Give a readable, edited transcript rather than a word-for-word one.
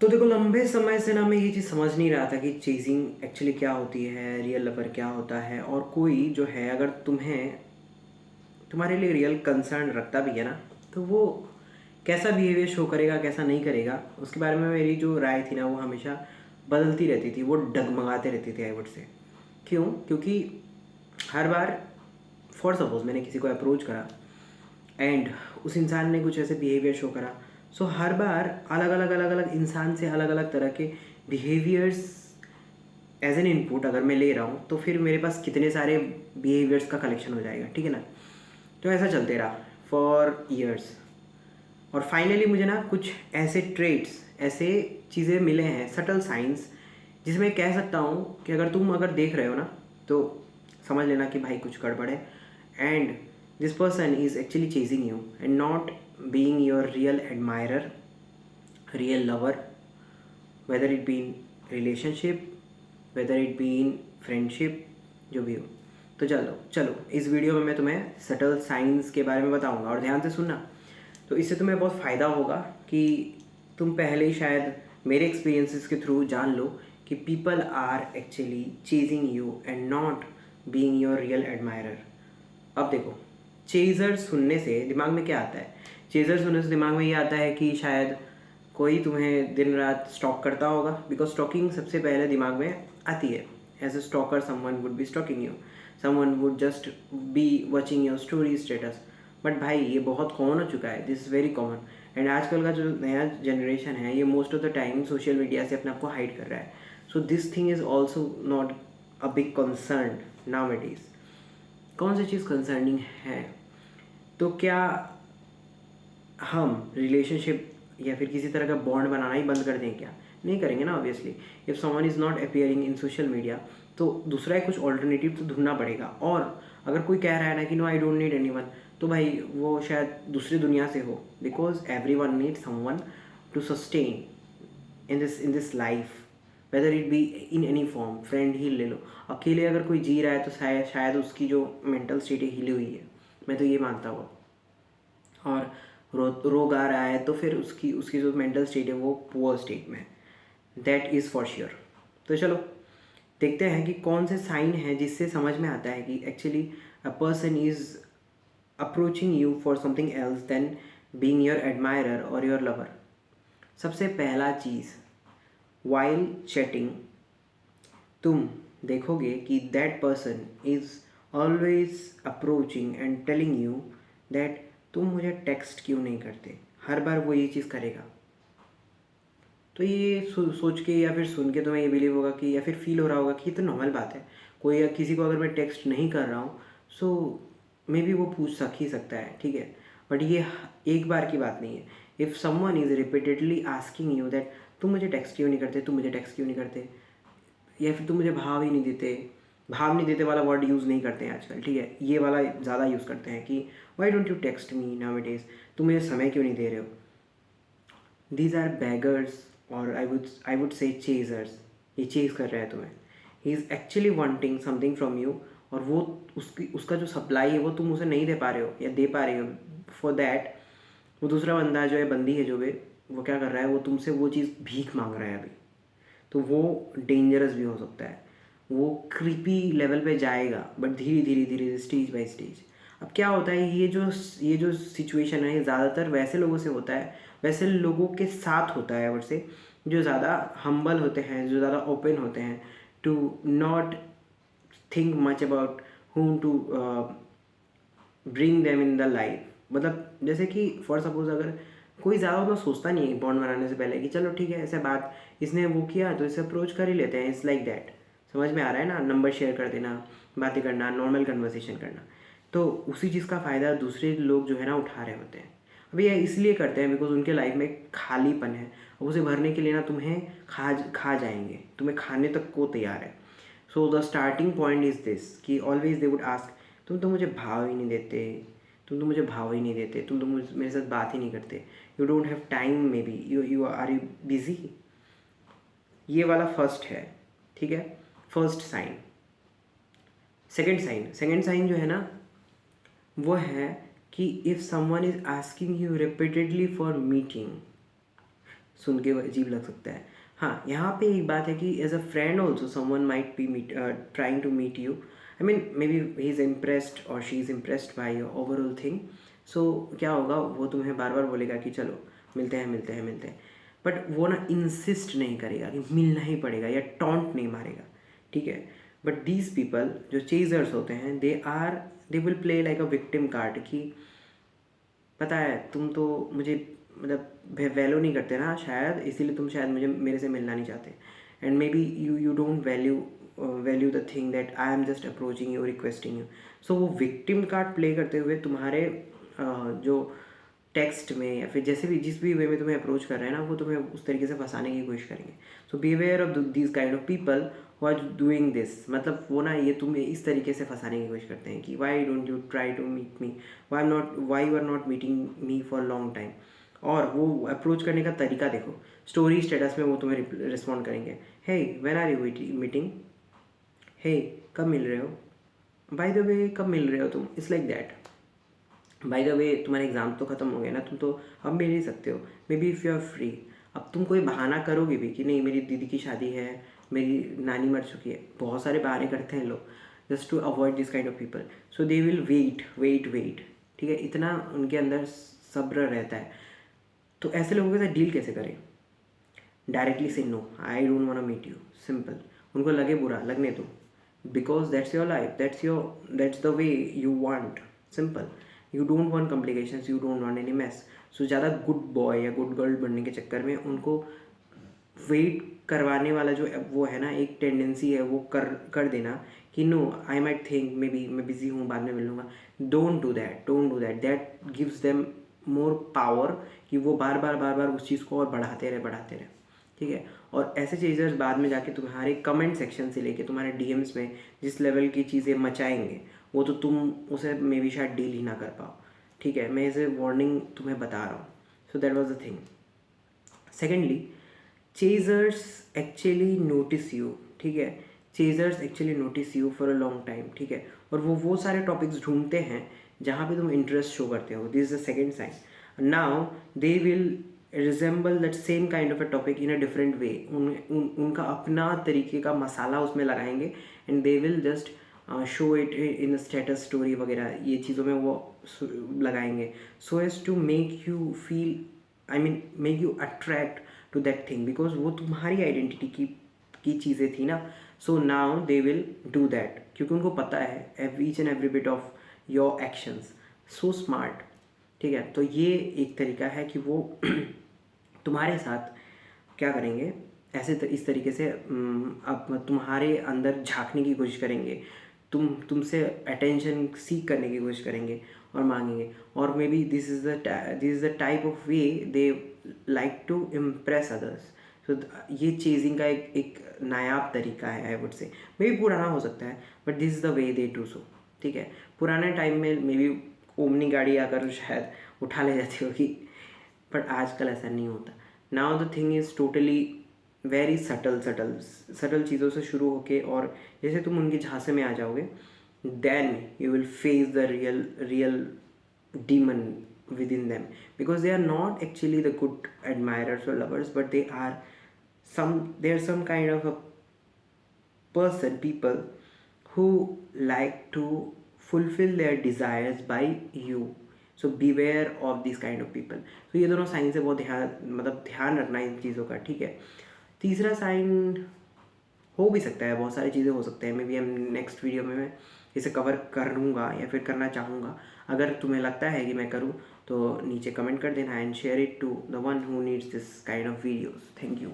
तो देखो, लंबे समय से ना मैं ये चीज़ समझ नहीं रहा था कि चेज़िंग एक्चुअली क्या होती है, रियल लवर क्या होता है, और कोई जो है अगर तुम्हारे लिए रियल कंसर्न रखता भी है ना, तो वो कैसा बिहेवियर शो करेगा, कैसा नहीं करेगा, उसके बारे में मेरी जो राय थी ना वो हमेशा बदलती रहती थी, वो डगमगाते रहती थी, आई वुड से। क्यों? क्योंकि हर बार, फॉर सपोज मैंने किसी को अप्रोच करा एंड उस इंसान ने कुछ ऐसे बिहेवियर शो करा। सो हर बार अलग अलग इंसान से अलग अलग तरह के बिहेवियर्स एज एन इनपुट अगर मैं ले रहा हूँ, तो फिर मेरे पास कितने सारे बिहेवियर्स का कलेक्शन हो जाएगा, ठीक है ना। तो ऐसा चलते रहा फॉर ईयर्स, और फाइनली मुझे ना कुछ ऐसे ट्रेट्स, ऐसे चीज़ें मिले हैं, सटल साइंस, जिसमें कह सकता हूँ कि अगर देख रहे हो ना, तो समझ लेना कि भाई कुछ गड़बड़ है। And this person is actually chasing you and not being your real admirer, real lover, weather it be in relationship, weather it be in friendship, जो भी हो। तो चलो चलो इस वीडियो में मैं तुम्हें सटल साइंस के बारे में बताऊंगा, और ध्यान से सुनना। तो इससे तुम्हें बहुत फ़ायदा होगा कि तुम पहले ही शायद मेरे एक्सपीरियंसेस के थ्रू जान लो कि people are actually chasing you and not being your real admirer. अब देखो, चेज़र सुनने से दिमाग में क्या आता है? चेज़र सुनने से दिमाग में ये आता है कि शायद कोई तुम्हें दिन रात स्टॉक करता होगा, बिकॉज स्टॉकिंग सबसे पहले दिमाग में आती है। As a stalker someone would be stalking you, someone would just be watching your story status. But भाई ये बहुत कॉमन हो चुका है, this is very common. And आजकल का जो नया जनरेशन है, ये most of the time social media से अपने आप को हाइड कर रहा है। So this thing is also not a big concern now it is. कौन सी चीज़ कंसर्निंग है? तो क्या हम रिलेशनशिप या फिर किसी तरह का बॉन्ड बनाना ही बंद कर दें क्या? नहीं करेंगे ना, obviously. If someone is not appearing in social media, तो दूसरा कुछ ऑल्टरनेटिव तो ढूंढना पड़ेगा। और अगर कोई कह रहा है ना कि no I don't need anyone, तो भाई वो शायद दूसरी दुनिया से हो, because everyone need someone to sustain in this life, whether it be in any form. Friend ही ले लो, अकेले अगर कोई जी रहा है तो शायद उसकी जो मेंटल स्टेट है हिली हुई है, मैं तो ये मानता हूँ। और रोग आ रहा है तो फिर उसकी उसकी जो मेंटल स्टेट है वो पुअर स्टेट में है, दैट इज़ फॉर श्योर। तो चलो देखते हैं कि कौन से साइन हैं जिससे समझ में आता है कि actually a person is approaching you for something else then being your admirer और योर लवर। सबसे पहला चीज़, वाइल चैटिंग तुम देखोगे कि that person is always approaching and telling you that तुम मुझे टेक्स्ट क्यों नहीं करते। हर बार वो ये चीज़ करेगा। तो ये सोच के या फिर सुन के तुम्हें ये बिलीव होगा कि, या फिर फील हो रहा होगा कि ये तो नॉर्मल बात है, कोई या किसी को अगर मैं टेक्स्ट नहीं कर रहा हूँ, सो मे बी वो पूछ ही सकता है, ठीक है। बट ये एक बार की बात नहीं है। If someone is repeatedly asking you that तुम मुझे टेक्स्ट क्यों नहीं करते, तुम मुझे टेक्स्ट क्यों नहीं करते, या फिर तुम मुझे भाव ही नहीं देते। भाव नहीं देते वाला वर्ड यूज़ नहीं करते हैं आजकल, ठीक है, ये वाला ज़्यादा यूज़ करते हैं कि why don't you text me now it is, तुम मुझे समय क्यों नहीं दे रहे हो। दीज आर बैगर्स, और आई वुड से चेजर्स। ये चेज कर रहा है तुम्हें, he is actually wanting something from you, और वो उसका जो सप्लाई है वो तुम उसे नहीं दे पा रहे हो या दे पा रहे हो। फॉर दैट वो दूसरा बंदा जो है, बंदी है जो भी, वो क्या कर रहा है, वो तुमसे वो चीज़ भीख मांग रहा है अभी। तो वो डेंजरस भी हो सकता है, वो क्रीपी लेवल पे जाएगा, बट धीरे धीरे धीरे स्टेज बाय स्टेज। अब क्या होता है, ये जो सिचुएशन है, ये ज़्यादातर वैसे लोगों से होता है, वैसे लोगों के साथ होता है वर्ड से, जो ज़्यादा हम्बल होते हैं, जो ज़्यादा ओपन होते हैं to not think much about whom to bring them in the life. मतलब जैसे कि फॉर सपोज अगर कोई ज़्यादा उतना सोचता नहीं है बॉन्ड बनाने से पहले कि चलो ठीक है, ऐसे बात इसने वो किया तो इसे अप्रोच कर ही लेते हैं, इट्स लाइक दैट। समझ में आ रहा है ना, नंबर शेयर कर देना, बातें करना, नॉर्मल कन्वर्सेशन करना। तो उसी चीज़ का फ़ायदा दूसरे लोग जो है ना उठा रहे होते हैं। अभी ये इसलिए करते हैं बिकॉज उनके लाइफ में खालीपन है, और उसे भरने के लिए ना तुम्हें खा जाएंगे, तुम्हें खाने तक को तैयार है। So the starting point is this कि ऑलवेज दे वुड आस्क, तुम तो मुझे भाव ही नहीं देते, तुम तो मुझे भाव ही नहीं देते, तुम तो मेरे साथ बात ही नहीं करते, you don't have time, maybe you are you busy. ये वाला फर्स्ट है, ठीक है, फर्स्ट साइन। सेकेंड साइन जो है ना, वो है कि if someone is asking you repeatedly for meeting, सुन के अजीब लग सकता है। हाँ, यहाँ पे एक बात है कि as a friend also someone might be trying to meet you, I mean maybe he is impressed और she is impressed by your overall thing. So क्या होगा, वो तुम्हें बार बार बोलेगा कि चलो मिलते हैं मिलते हैं मिलते हैं, बट वो ना इंसिस्ट नहीं करेगा कि मिलना ही पड़ेगा, या टॉन्ट नहीं मारेगा, ठीक है। बट दीज पीपल जो चेजर्स होते हैं, they will play like a victim card कि पता है तुम तो मुझे मतलब वैल्यू नहीं करते ना शायद, इसीलिए तुम शायद मुझे मेरे से मिलना नहीं चाहते, and maybe you don't value the thing that I am just approaching you, requesting you. So वो विक्टिम कार्ड प्ले करते हुए तुम्हारे जो टेक्स्ट में या फिर जैसे भी जिस भी वे में तुम्हें अप्रोच कर रहे हैं ना, वो तुम्हें उस तरीके से फंसाने की कोशिश करेंगे। So be aware of this kind of people who are doing this, मतलब वो ना ये तुम्हें इस तरीके से फंसाने की कोशिश करते हैं कि why don't you try to meet me, why you are not meeting me for long time. और वो अप्रोच करने का तरीका देखो, स्टोरी स्टेटस में वो तुम्हें रिस्पॉन्ड करेंगे, हे व्हेन आर यू मीटिंग, हे कब मिल रहे हो, बाय द वे कब मिल रहे हो तुम, it's like that. By the way तुम्हारे एग्ज़ाम तो ख़त्म हो गए ना, तुम तो अब मिल ही सकते हो, maybe if you are free. अब तुम कोई बहाना करोगे भी कि नहीं मेरी दीदी की शादी है, मेरी नानी मर चुकी है, बहुत सारे बहाने करते हैं लोग just to avoid this kind of people. So they will wait wait wait, ठीक है, इतना उनके अंदर सब्र रहता है। तो ऐसे लोगों के साथ डील कैसे करें? डायरेक्टली से no, I don't want to meet you, simple. उनको लगे बुरा, लगने दो, because that's your life, that's the way you want, simple. You don't want complications, you don't want any mess. So ज़्यादा गुड बॉय या good girl बनने के चक्कर में उनको वेट करवाने वाला जो वो है ना, एक टेंडेंसी है वो कर देना कि no I might think maybe मैं बिजी हूँ, बाद में मिल लूँगा। Don't do that, that gives them more power कि वो बार बार उस चीज़ को और बढ़ाते रहे, ठीक है। और ऐसे चीज़र्स बाद में जाके तुम्हारे कमेंट सेक्शन से लेके तुम्हारे डीएम्स में जिस लेवल की चीज़ें मचाएंगे, वो तो तुम उसे मे बी शायद डील ही ना कर पाओ, ठीक है। मैं इसे वार्निंग तुम्हें बता रहा हूँ। So that was the thing. Secondly, chasers actually notice you, ठीक है। Chasers actually notice you for a long time, ठीक है। और वो सारे टॉपिक्स ढूंढते हैं जहाँ पे तुम इंटरेस्ट शो करते हो। This is the second sign. Now they will resemble that same kind of a topic in a different way. उनका अपना तरीके का मसाला उसमें लगाएंगे, and they will just show it in status story वगैरह, ये चीज़ों में वो लगाएंगे, so as to make you feel, I mean make you attract to that thing, because वो तुम्हारी आइडेंटिटी की चीज़ें थी ना। So now they will do that, क्योंकि उनको पता है each and every bit of your actions. So smart, ठीक है। तो ये एक तरीका है कि वो तुम्हारे साथ क्या करेंगे, ऐसे इस तरीके से अब तुम्हारे अंदर झांकने की कोशिश करेंगे, तुमसे अटेंशन सीख करने की कोशिश करेंगे और मांगेंगे। और maybe this is the type of way they like to impress others. So ये चेजिंग का एक नायाब तरीका है, I would say. May be पुराना हो सकता है, but this is the way they do so, ठीक है। पुराने टाइम में मे बी ओमनी गाड़ी आकर शायद उठा ले जाती होगी, बट आजकल ऐसा नहीं होता। Now the thing is totally very subtle चीज़ों से शुरू होके, और जैसे तुम उनके झांसे में आ जाओगे, then you will face the real demon within them, because they are not actually the good admirers or lovers, but they are some kind of a people who like to fulfill their desires by you. So beware of these kind of people. तो ये दोनों sign से बहुत ध्यान रखना है इन चीज़ों का, ठीक है। तीसरा साइन हो भी सकता है, बहुत सारी चीज़ें हो सकते हैं, मे बी हम नेक्स्ट वीडियो में मैं इसे कवर करूँगा या फिर करना चाहूँगा। अगर तुम्हें लगता है कि मैं करूँ तो नीचे कमेंट कर देना, and share it to the one who needs this kind of videos. Thank you.